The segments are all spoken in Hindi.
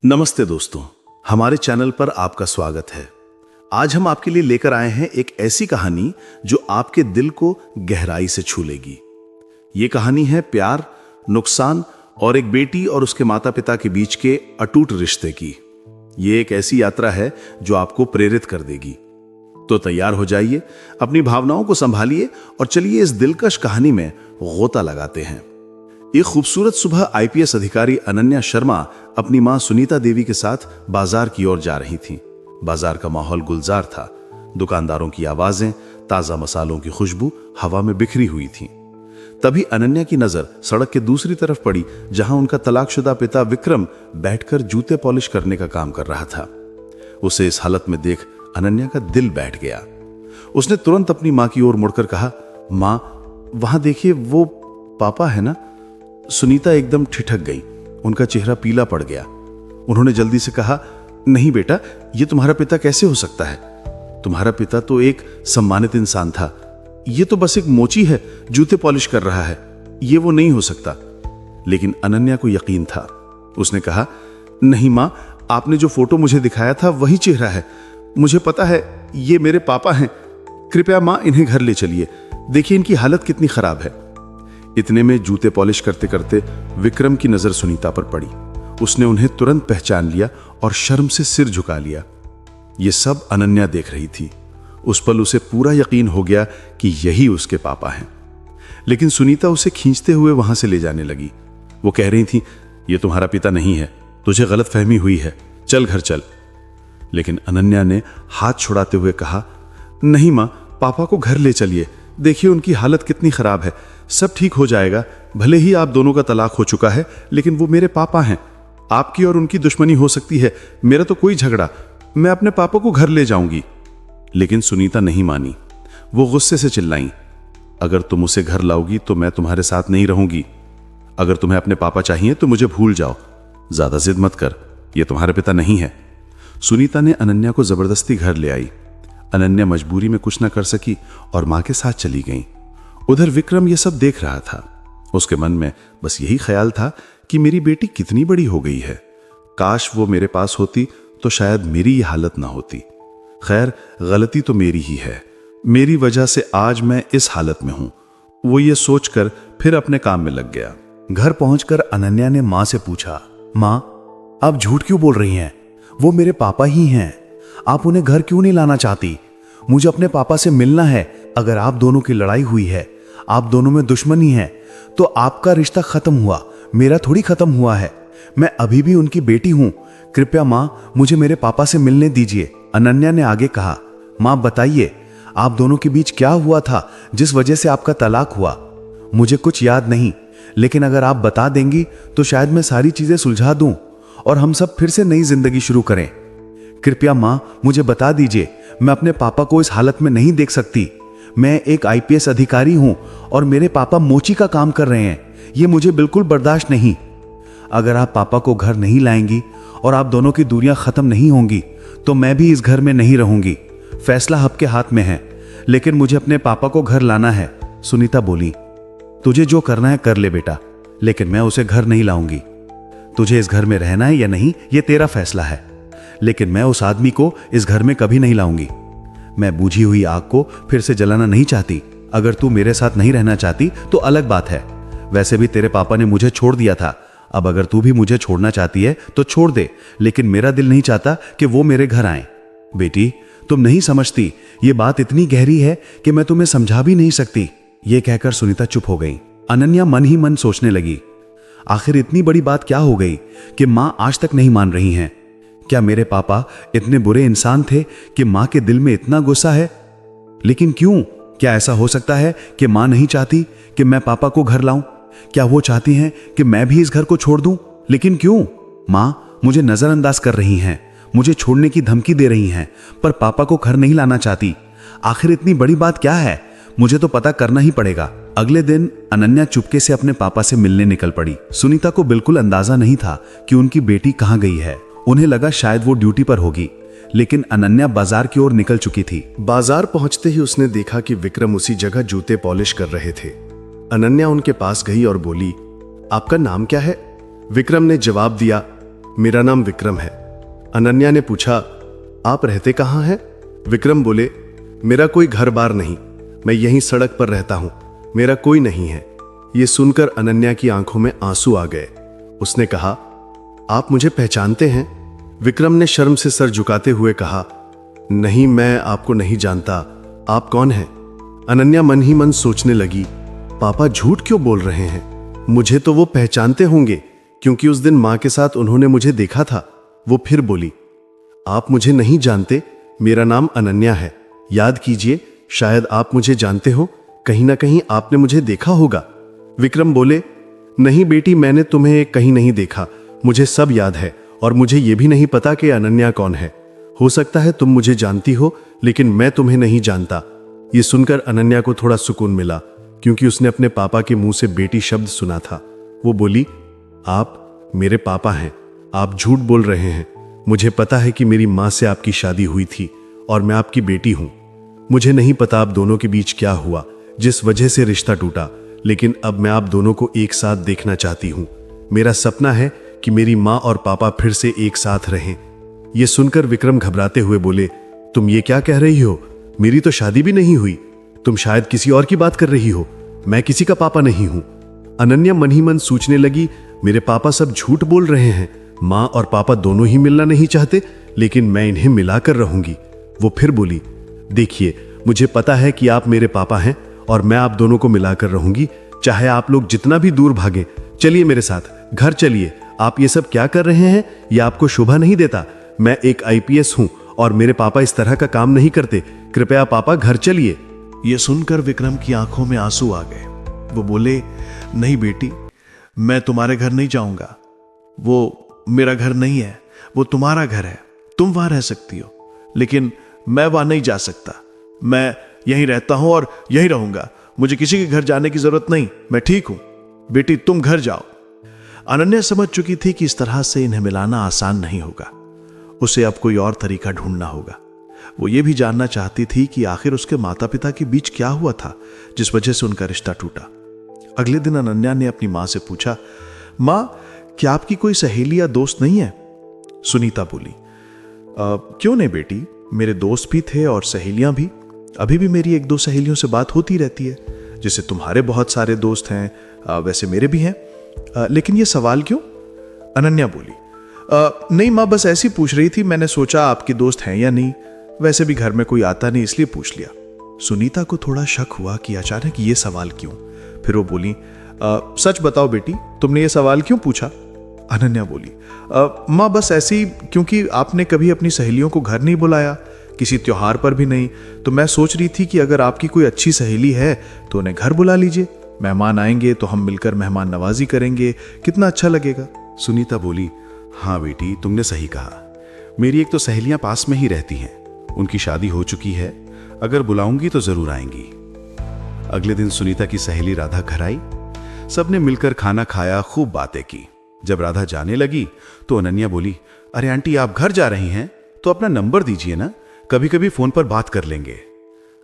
नमस्ते दोस्तों, हमारे चैनल पर आपका स्वागत है। आज हम आपके लिए लेकर आए हैं एक ऐसी कहानी जो आपके दिल को गहराई से छू लेगी। ये कहानी है प्यार, नुकसान और एक बेटी और उसके माता पिता के बीच के अटूट रिश्ते की। ये एक ऐसी यात्रा है जो आपको प्रेरित कर देगी। तो तैयार हो जाइए, अपनी भावनाओं को संभालिए और चलिए इस दिलकश कहानी में गोता लगाते हैं। एक खूबसूरत सुबह आईपीएस अधिकारी अनन्या शर्मा अपनी मां सुनीता देवी के साथ बाजार की ओर जा रही थीं। बाजार का माहौल गुलजार था। दुकानदारों की आवाजें, ताजा मसालों की खुशबू हवा में बिखरी हुई थीं। तभी अनन्या की नजर सड़क के दूसरी तरफ पड़ी, जहां उनका तलाकशुदा पिता विक्रम बैठकर जूते पॉलिश करने का काम कर रहा था। उसे इस हालत में देख अनन्या का दिल बैठ गया। उसने तुरंत अपनी मां की ओर मुड़कर कहा, मां, वहां देखिए, वो पापा है ना। सुनीता एकदम ठिठक गई। उनका चेहरा पीला पड़ गया। उन्होंने जल्दी से कहा, नहीं बेटा, ये तुम्हारा पिता कैसे हो सकता है? तुम्हारा पिता तो एक सम्मानित इंसान था। ये तो बस एक मोची है, जूते पॉलिश कर रहा है। ये वो नहीं हो सकता। लेकिन अनन्या को यकीन था। उसने कहा, नहीं मां, आपने जो फोटो मुझे दिखाया था वही चेहरा है। मुझे पता है ये मेरे पापा हैं। कृपया मां, इन्हें घर ले चलिए। देखिए इनकी हालत कितनी खराब है। इतने में जूते पॉलिश करते करते विक्रम की नजर सुनीता पर पड़ी। उसने उन्हें तुरंत पहचान लिया और शर्म से सिर झुका लिया। यह सब अनन्या देख रही थी। उस पल उसे पूरा यकीन हो गया कि यही उसके पापा हैं। लेकिन सुनीता उसे खींचते हुए वहां से ले जाने लगी। वो कह रही थी, यह तुम्हारा पिता नहीं है, तुझे गलतफहमी हुई है, चल घर चल। लेकिन अनन्या ने हाथ छुड़ाते हुए कहा, नहीं मां, पापा को घर ले चलिए। देखिए उनकी हालत कितनी खराब है। सब ठीक हो जाएगा। भले ही आप दोनों का तलाक हो चुका है, लेकिन वो मेरे पापा हैं। आपकी और उनकी दुश्मनी हो सकती है, मेरा तो कोई झगड़ा। मैं अपने पापा को घर ले जाऊंगी। लेकिन सुनीता नहीं मानी। वो गुस्से से चिल्लाई, अगर तुम उसे घर लाओगी तो मैं तुम्हारे साथ नहीं रहूंगी। अगर तुम्हें अपने पापा चाहिए तो मुझे भूल जाओ। ज्यादा जिद मत कर, ये तुम्हारे पिता नहीं है। सुनीता ने अनन्या को जबरदस्ती घर ले आई। अनन्या मजबूरी में कुछ न कर सकी और मां के साथ चली गई। उधर विक्रम ये सब देख रहा था। उसके मन में बस यही ख्याल था कि मेरी बेटी कितनी बड़ी हो गई है। काश वो मेरे पास होती तो शायद मेरी ये हालत ना होती। खैर, गलती तो मेरी ही है। मेरी वजह से आज मैं इस हालत में हूं। वो ये सोचकर फिर अपने काम में लग गया। घर पहुंचकर अनन्या ने मां से पूछा, मां, आप झूठ क्यों बोल रही हैं? वो मेरे पापा ही हैं। आप उन्हें घर क्यों नहीं लाना चाहती? मुझे अपने पापा से मिलना है। अगर आप दोनों की लड़ाई हुई है, आप दोनों में दुश्मनी है, तो आपका रिश्ता खत्म हुआ, मेरा थोड़ी खत्म हुआ है। मैं अभी भी उनकी बेटी हूं। कृपया मां, मुझे मेरे पापा से मिलने दीजिए। अनन्या ने आगे कहा, मां बताइए, आप दोनों के बीच क्या हुआ था जिस वजह से आपका तलाक हुआ? मुझे कुछ याद नहीं, लेकिन अगर आप बता देंगी तो शायद मैं सारी चीजें सुलझा दूं और हम सब फिर से नई जिंदगी शुरू करें। कृपया मां, मुझे बता दीजिए। मैं अपने पापा को इस हालत में नहीं देख सकती। मैं एक आईपीएस अधिकारी हूं और मेरे पापा मोची का काम कर रहे हैं। ये मुझे बिल्कुल बर्दाश्त नहीं। अगर आप पापा को घर नहीं लाएंगी और आप दोनों की दूरियां खत्म नहीं होंगी तो मैं भी इस घर में नहीं रहूंगी। फैसला आपके हाथ में है, लेकिन मुझे अपने पापा को घर लाना है। सुनीता बोली, तुझे जो करना है कर ले बेटा, लेकिन मैं उसे घर नहीं लाऊंगी। तुझे इस घर में रहना है या नहीं, ये तेरा फैसला है, लेकिन मैं उस आदमी को इस घर में कभी नहीं लाऊंगी। मैं बुझी हुई आग को फिर से जलाना नहीं चाहती। अगर तू मेरे साथ नहीं रहना चाहती तो अलग बात है। वैसे भी तेरे पापा ने मुझे छोड़ दिया था। अब अगर तू भी मुझे छोड़ना चाहती है तो छोड़ दे, लेकिन मेरा दिल नहीं चाहता कि वो मेरे घर आए। बेटी, तुम नहीं समझती, ये बात इतनी गहरी है कि मैं तुम्हें समझा भी नहीं सकती। ये कहकर सुनीता चुप हो गई। अनन्या मन ही मन सोचने लगी, आखिर इतनी बड़ी बात क्या हो गई कि मां आज तक नहीं मान रही हैं? क्या मेरे पापा इतने बुरे इंसान थे कि मां के दिल में इतना गुस्सा है? लेकिन क्यों? क्या ऐसा हो सकता है कि मां नहीं चाहती कि मैं पापा को घर लाऊं? क्या वो चाहती हैं कि मैं भी इस घर को छोड़ दूं? लेकिन क्यों? मां मुझे नजरअंदाज कर रही हैं, मुझे छोड़ने की धमकी दे रही हैं, पर पापा को घर नहीं लाना चाहती। आखिर इतनी बड़ी बात क्या है? मुझे तो पता करना ही पड़ेगा। अगले दिन अनन्या चुपके से अपने पापा से मिलने निकल पड़ी। सुनीता को बिल्कुल अंदाजा नहीं था कि उनकी बेटी कहां गई है। उन्हें लगा शायद वो ड्यूटी पर होगी, लेकिन अनन्या बाजार की ओर निकल चुकी थी। बाजार पहुंचते ही उसने देखा कि विक्रम उसी जगह जूते पॉलिश कर रहे थे। अनन्या उनके पास गई और बोली, आपका नाम क्या है? विक्रम ने जवाब दिया, मेरा नाम विक्रम है। अनन्या ने पूछा, आप रहते कहाँ हैं? विक्रम बोले, मेरा कोई घर बार नहीं, मैं यहीं सड़क पर रहता हूं, मेरा कोई नहीं है। ये सुनकर अनन्या की आंखों में आंसू आ गए। उसने कहा, आप मुझे पहचानते हैं? विक्रम ने शर्म से सर झुकाते हुए कहा, नहीं, मैं आपको नहीं जानता, आप कौन हैं? अनन्या मन ही मन सोचने लगी, पापा झूठ क्यों बोल रहे हैं? मुझे तो वो पहचानते होंगे, क्योंकि उस दिन मां के साथ उन्होंने मुझे देखा था। वो फिर बोली, आप मुझे नहीं जानते, मेरा नाम अनन्या है, याद कीजिए, शायद आप मुझे जानते हो, कहीं ना कहीं आपने मुझे देखा होगा। विक्रम बोले, नहीं बेटी, मैंने तुम्हें कहीं नहीं देखा, मुझे सब याद है और मुझे यह भी नहीं पता कि अनन्या कौन है। हो सकता है तुम मुझे जानती हो, लेकिन मैं तुम्हें नहीं जानता। यह सुनकर अनन्या को थोड़ा सुकून मिला, क्योंकि उसने अपने पापा के मुंह से बेटी शब्द सुना था। वो बोली, आप मेरे पापा हैं, आप झूठ बोल रहे हैं। मुझे पता है कि मेरी मां से आपकी शादी हुई थी और मैं आपकी बेटी हूं। मुझे नहीं पता आप दोनों के बीच क्या हुआ, जिस वजह से रिश्ता टूटा, लेकिन अब मैं आप दोनों को एक साथ देखना चाहती हूं। मेरा सपना है कि मेरी मां और पापा फिर से एक साथ रहें। यह सुनकर विक्रम घबराते हुए बोले, तुम ये क्या कह रही हो? मेरी तो शादी भी नहीं हुई, तुम शायद किसी और की बात कर रही हो, मैं किसी का पापा नहीं हूं। अनन्या मन ही मन सोचने लगी, मेरे पापा सब झूठ बोल रहे हैं, मां और पापा दोनों ही मिलना नहीं चाहते, लेकिन मैं इन्हें मिलाकर रहूंगी। वो फिर बोली, देखिए, मुझे पता है कि आप मेरे पापा हैं और मैं आप दोनों को मिलाकर रहूंगी, चाहे आप लोग जितना भी दूर भागें। चलिए मेरे साथ, घर चलिए। आप ये सब क्या कर रहे हैं? ये आपको शोभा नहीं देता। मैं एक आईपीएस हूं और मेरे पापा इस तरह का काम नहीं करते। कृपया पापा घर चलिए। यह सुनकर विक्रम की आंखों में आंसू आ गए। वो बोले, नहीं बेटी, मैं तुम्हारे घर नहीं जाऊंगा। वो मेरा घर नहीं है, वो तुम्हारा घर है। तुम वहां रह सकती हो, लेकिन मैं वहां नहीं जा सकता। मैं यहीं रहता हूं और यहीं रहूंगा। मुझे किसी के घर जाने की जरूरत नहीं, मैं ठीक हूं। बेटी, तुम घर जाओ। अनन्या समझ चुकी थी कि इस तरह से इन्हें मिलाना आसान नहीं होगा। उसे अब कोई और तरीका ढूंढना होगा। वो ये भी जानना चाहती थी कि आखिर उसके माता पिता के बीच क्या हुआ था, जिस वजह से उनका रिश्ता टूटा। अगले दिन अनन्या ने अपनी मां से पूछा, मां, क्या आपकी कोई सहेली या दोस्त नहीं है? सुनीता बोली, क्यों नहीं बेटी, मेरे दोस्त भी थे और सहेलियां भी। अभी भी मेरी एक दो सहेलियों से बात होती रहती है। जैसे तुम्हारे बहुत सारे दोस्त हैं, वैसे मेरे भी हैं। लेकिन ये सवाल क्यों? अनन्या बोली, नहीं माँ, बस ऐसी पूछ रही थी, मैंने सोचा आपके दोस्त हैं या नहीं। वैसे भी घर में कोई आता नहीं, इसलिए पूछ लिया। सुनीता को थोड़ा शक हुआ कि अचानक ये सवाल क्यों। फिर वो बोली, सच बताओ बेटी, तुमने ये सवाल क्यों पूछा? अनन्या बोली, माँ बस ऐसी, क्योंकि आपने कभी अपनी सहेलियों को घर नहीं बुलाया, किसी त्योहार पर भी नहीं। तो मैं सोच रही थी कि अगर आपकी कोई अच्छी सहेली है तो उन्हें घर बुला लीजिए। मेहमान आएंगे तो हम मिलकर मेहमान नवाजी करेंगे, कितना अच्छा लगेगा। सुनीता बोली, हाँ बेटी, तुमने सही कहा। मेरी एक तो सहेलियां पास में ही रहती हैं, उनकी शादी हो चुकी है, अगर बुलाऊंगी तो जरूर आएंगी। अगले दिन सुनीता की सहेली राधा घर आई। सबने मिलकर खाना खाया, खूब बातें की। जब राधा जाने लगी तो अनन्या बोली, अरे आंटी, आप घर जा रही हैं तो अपना नंबर दीजिए ना, कभी कभी फोन पर बात कर लेंगे।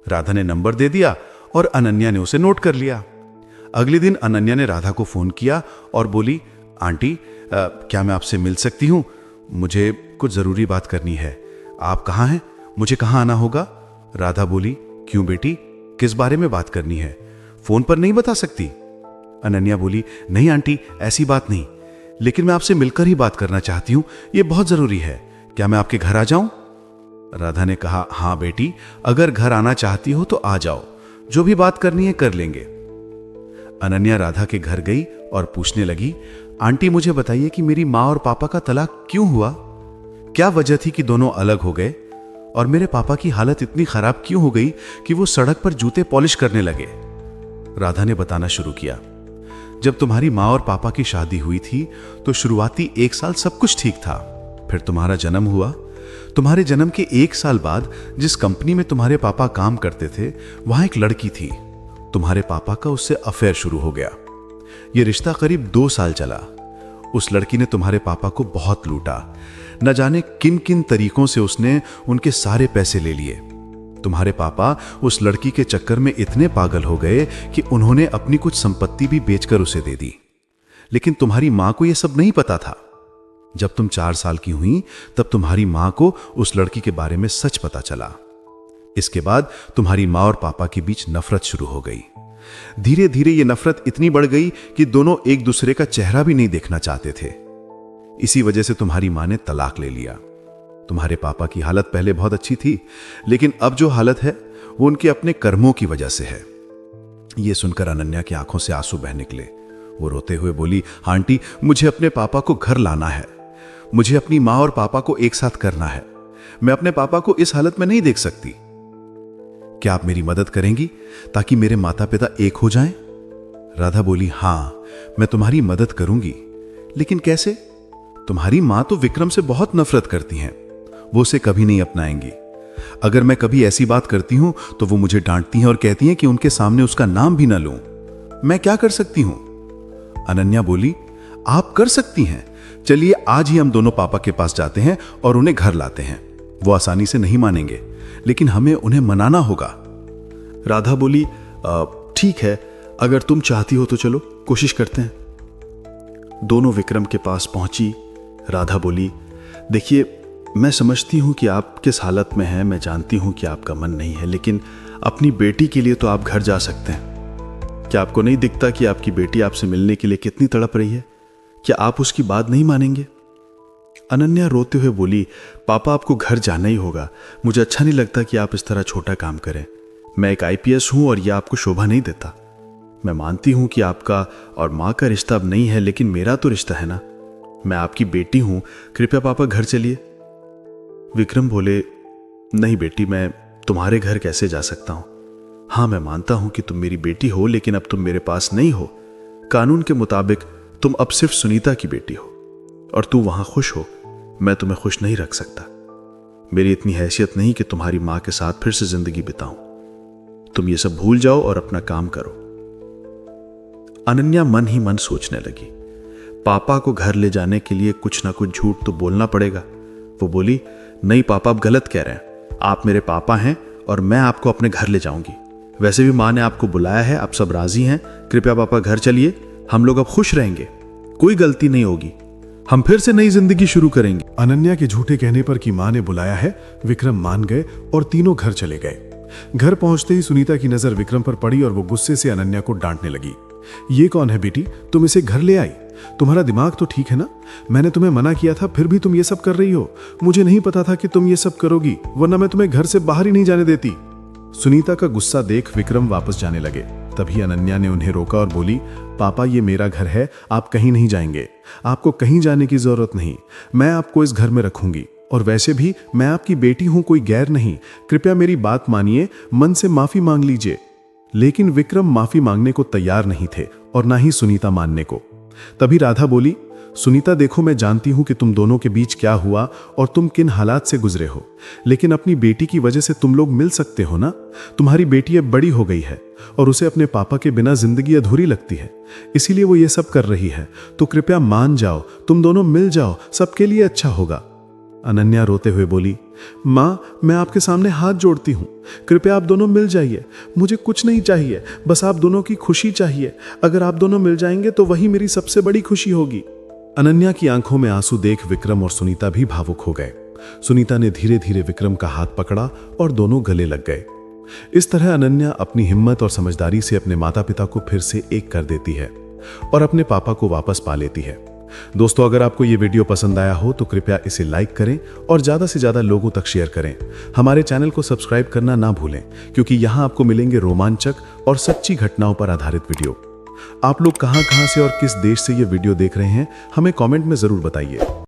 राधा ने नंबर दे दिया और अनन्या ने उसे नोट कर लिया। अगले दिन अनन्या ने राधा को फोन किया और बोली, आंटी, क्या मैं आपसे मिल सकती हूं? मुझे कुछ जरूरी बात करनी है। आप कहाँ हैं? मुझे कहाँ आना होगा? राधा बोली, क्यों बेटी, किस बारे में बात करनी है? फोन पर नहीं बता सकती? अनन्या बोली, नहीं आंटी, ऐसी बात नहीं, लेकिन मैं आपसे मिलकर ही बात करना चाहती हूं, यह बहुत जरूरी है। क्या मैं आपके घर आ जाऊं? राधा ने कहा, हाँ बेटी, अगर घर आना चाहती हो तो आ जाओ, जो भी बात करनी है कर लेंगे। अनन्या राधा के घर गई और पूछने लगी, आंटी मुझे बताइए कि मेरी माँ और पापा का तलाक क्यों हुआ? क्या वजह थी कि दोनों अलग हो गए? और मेरे पापा की हालत इतनी खराब क्यों हो गई कि वो सड़क पर जूते पॉलिश करने लगे? राधा ने बताना शुरू किया, जब तुम्हारी माँ और पापा की शादी हुई थी तो शुरुआती 1 साल सब कुछ ठीक था। फिर तुम्हारा जन्म हुआ। तुम्हारे जन्म के 1 साल बाद जिस कंपनी में तुम्हारे पापा काम करते थे, वहां एक लड़की थी। तुम्हारे पापा का उससे अफेयर शुरू हो गया। यह रिश्ता करीब 2 साल चला। उस लड़की ने तुम्हारे पापा को बहुत लूटा। न जाने किन किन तरीकों से उसने उनके सारे पैसे ले लिए। तुम्हारे पापा उस लड़की के चक्कर में इतने पागल हो गए कि उन्होंने अपनी कुछ संपत्ति भी बेचकर उसे दे दी। लेकिन तुम्हारी मां को यह सब नहीं पता था। जब तुम 4 साल की हुई तब तुम्हारी मां को उस लड़की के बारे में सच पता चला। इसके बाद तुम्हारी मां और पापा के बीच नफरत शुरू हो गई। धीरे धीरे ये नफरत इतनी बढ़ गई कि दोनों एक दूसरे का चेहरा भी नहीं देखना चाहते थे। इसी वजह से तुम्हारी मां ने तलाक ले लिया। तुम्हारे पापा की हालत पहले बहुत अच्छी थी, लेकिन अब जो हालत है वो उनके अपने कर्मों की वजह से है। यह सुनकर अनन्या की आंखों से आंसू बह निकले। वो रोते हुए बोली, आंटी, मुझे अपने पापा को घर लाना है। मुझे अपनी मां और पापा को एक साथ करना है। मैं अपने पापा को इस हालत में नहीं देख सकती। क्या आप मेरी मदद करेंगी ताकि मेरे माता पिता एक हो जाएं? राधा बोली, हां, मैं तुम्हारी मदद करूंगी, लेकिन कैसे? तुम्हारी मां तो विक्रम से बहुत नफरत करती हैं। वो उसे कभी नहीं अपनाएंगी। अगर मैं कभी ऐसी बात करती हूं तो वो मुझे डांटती हैं और कहती हैं कि उनके सामने उसका नाम भी ना लूं। मैं क्या कर सकती हूं? अनन्या बोली, आप कर सकती हैं। चलिए आज ही हम दोनों पापा के पास जाते हैं और उन्हें घर लाते हैं। वो आसानी से नहीं मानेंगे, लेकिन हमें उन्हें मनाना होगा। राधा बोली, ठीक है, अगर तुम चाहती हो तो चलो, कोशिश करते हैं। दोनों विक्रम के पास पहुंची। राधा बोली, देखिए, मैं समझती हूं कि आप किस हालत में हैं, मैं जानती हूं कि आपका मन नहीं है, लेकिन अपनी बेटी के लिए तो आप घर जा सकते हैं। क्या आपको नहीं दिखता कि आपकी बेटी आपसे मिलने के लिए कितनी तड़प रही है? क्या आप उसकी बात नहीं मानेंगे? अनन्या रोते हुए बोली, पापा, आपको घर जाना ही होगा। मुझे अच्छा नहीं लगता कि आप इस तरह छोटा काम करें। मैं एक IPS हूं और यह आपको शोभा नहीं देता। मैं मानती हूं कि आपका और मां का रिश्ता अब नहीं है, लेकिन मेरा तो रिश्ता है ना। मैं आपकी बेटी हूं, कृपया पापा घर चलिए। विक्रम बोले, नहीं बेटी, मैं तुम्हारे घर कैसे जा सकता हूं? हाँ, मैं मानता हूं कि तुम मेरी बेटी हो, लेकिन अब तुम मेरे पास नहीं हो। कानून के मुताबिक तुम अब सिर्फ सुनीता की बेटी हो और तू वहां खुश हो। मैं तुम्हें खुश नहीं रख सकता। मेरी इतनी हैसियत नहीं कि तुम्हारी मां के साथ फिर से जिंदगी बिताऊं। तुम ये सब भूल जाओ और अपना काम करो। अनन्या मन ही मन सोचने लगी, पापा को घर ले जाने के लिए कुछ ना कुछ झूठ तो बोलना पड़ेगा। वो बोली, नहीं पापा, आप गलत कह रहे हैं। आप मेरे पापा हैं और मैं आपको अपने घर ले जाऊंगी। वैसे भी मां ने आपको बुलाया है, आप सब राजी हैं। कृपया पापा घर चलिए, हम लोग अब खुश रहेंगे। कोई गलती नहीं होगी, हम फिर से नई जिंदगी शुरू करेंगे। अनन्या के झूठे कहने पर कि मां ने बुलाया है, विक्रम मान गए और तीनों घर चले गए। घर पहुंचते ही सुनीता की नजर विक्रम पर पड़ी और वो गुस्से से अनन्या को डांटने लगी। ये कौन है बेटी, तुम इसे घर ले आई? तुम्हारा दिमाग तो ठीक है ना? मैंने तुम्हें मना किया था, फिर भी तुम ये सब कर रही हो। मुझे नहीं पता था कि तुम ये सब करोगी, वरना मैं तुम्हें घर से बाहर ही नहीं जाने देती। सुनीता का गुस्सा देख विक्रम वापस जाने लगे। तभी अनन्या ने उन्हें रोका और बोली, पापा, ये मेरा घर है, आप कहीं नहीं जाएंगे। आपको कहीं जाने की जरूरत नहीं। मैं आपको इस घर में रखूंगी, और वैसे भी मैं आपकी बेटी हूं, कोई गैर नहीं। कृपया मेरी बात मानिए, मन से माफी मांग लीजिए। लेकिन विक्रम माफी मांगने को तैयार नहीं थे और ना ही सुनीता मानने को। तभी राधा बोली, सुनीता, देखो, मैं जानती हूं कि तुम दोनों के बीच क्या हुआ और तुम किन हालात से गुजरे हो, लेकिन अपनी बेटी की वजह से तुम लोग मिल सकते हो ना? तुम्हारी बेटी अब बड़ी हो गई है और उसे अपने पापा के बिना जिंदगी अधूरी लगती है, इसीलिए वो ये सब कर रही है। तो कृपया मान जाओ, तुम दोनों मिल जाओ, सबके लिए अच्छा होगा। अनन्या रोते हुए बोली, मां, मैं आपके सामने हाथ जोड़ती हूं, कृपया आप दोनों मिल जाइए। मुझे कुछ नहीं चाहिए, बस आप दोनों की खुशी चाहिए। अगर आप दोनों मिल जाएंगे तो वही मेरी सबसे बड़ी खुशी होगी। अनन्या की आंखों में आंसू देख विक्रम और सुनीता भी भावुक हो गए। सुनीता ने धीरे धीरे विक्रम का हाथ पकड़ा और दोनों गले लग गए। इस तरह अनन्या अपनी हिम्मत और समझदारी से अपने माता पिता को फिर से एक कर देती है और अपने पापा को वापस पा लेती है। दोस्तों, अगर आपको ये वीडियो पसंद आया हो तो कृपया इसे लाइक करें और ज्यादा से ज्यादा लोगों तक शेयर करें। हमारे चैनल को सब्सक्राइब करना ना भूलें, क्योंकि यहां आपको मिलेंगे रोमांचक और सच्ची घटनाओं पर आधारित वीडियो। आप लोग कहां से और किस देश से ये वीडियो देख रहे हैं, हमें कमेंट में जरूर बताइए।